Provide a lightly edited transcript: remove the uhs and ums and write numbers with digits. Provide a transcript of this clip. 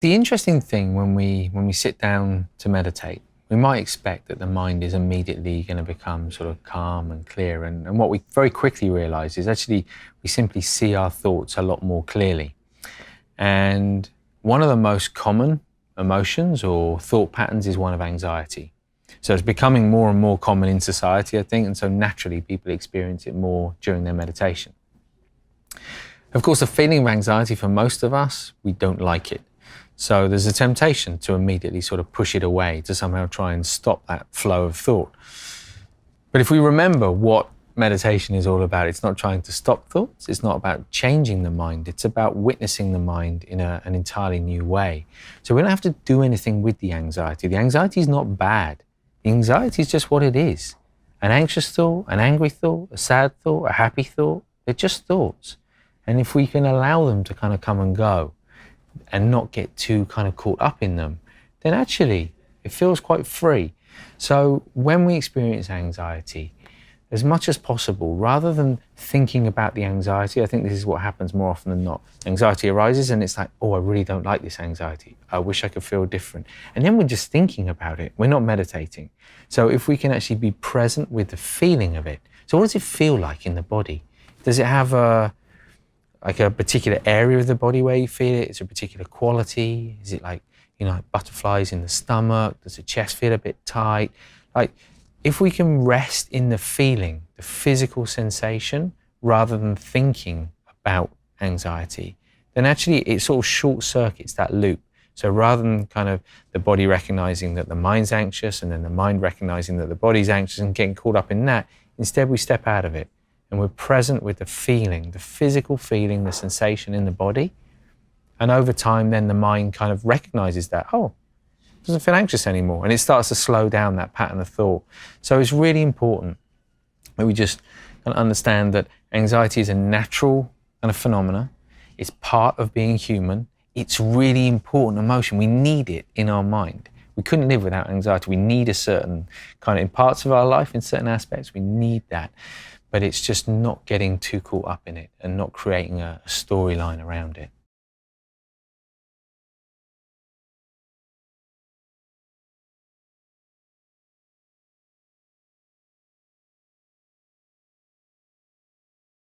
The interesting thing when we sit down to meditate, we might expect that the mind is immediately going to become sort of calm and clear. And what we very quickly realize is actually we simply see our thoughts a lot more clearly. And one of the most common emotions or thought patterns is one of anxiety. So it's becoming more and more common in society, I think, and so naturally people experience it more during their meditation. Of course, the feeling of anxiety for most of us, we don't like it. So there's a temptation to immediately sort of push it away, to somehow try and stop that flow of thought. But if we remember what meditation is all about, it's not trying to stop thoughts, it's not about changing the mind, it's about witnessing the mind in an entirely new way. So we don't have to do anything with the anxiety. The anxiety is not bad. The anxiety is just what it is. An anxious thought, an angry thought, a sad thought, a happy thought, they're just thoughts. And if we can allow them to kind of come and go, and not get too kind of caught up in them, then actually it feels quite free. So when we experience anxiety, as much as possible, rather than thinking about the anxiety, I think this is what happens more often than not. Anxiety arises and it's like, oh, I really don't like this anxiety. I wish I could feel different. And then we're just thinking about it. We're not meditating. So if we can actually be present with the feeling of it. So what does it feel like in the body? Does it have a particular area of the body where you feel it? Is it a particular quality? Is it like butterflies in the stomach? Does the chest feel a bit tight? Like, if we can rest in the feeling, the physical sensation, rather than thinking about anxiety, then actually it sort of short circuits that loop. So rather than kind of the body recognizing that the mind's anxious and then the mind recognizing that the body's anxious and getting caught up in that, instead we step out of it. And we're present with the feeling, the physical feeling, the sensation in the body. And over time, then the mind kind of recognizes that, oh, it doesn't feel anxious anymore. And it starts to slow down that pattern of thought. So it's really important that we just kind of understand that anxiety is a natural kind of phenomena. It's part of being human. It's really important emotion. We need it in our mind. We couldn't live without anxiety. We need a certain kind of, in parts of our life, in certain aspects, we need that. But it's just not getting too caught up in it and not creating a storyline around it.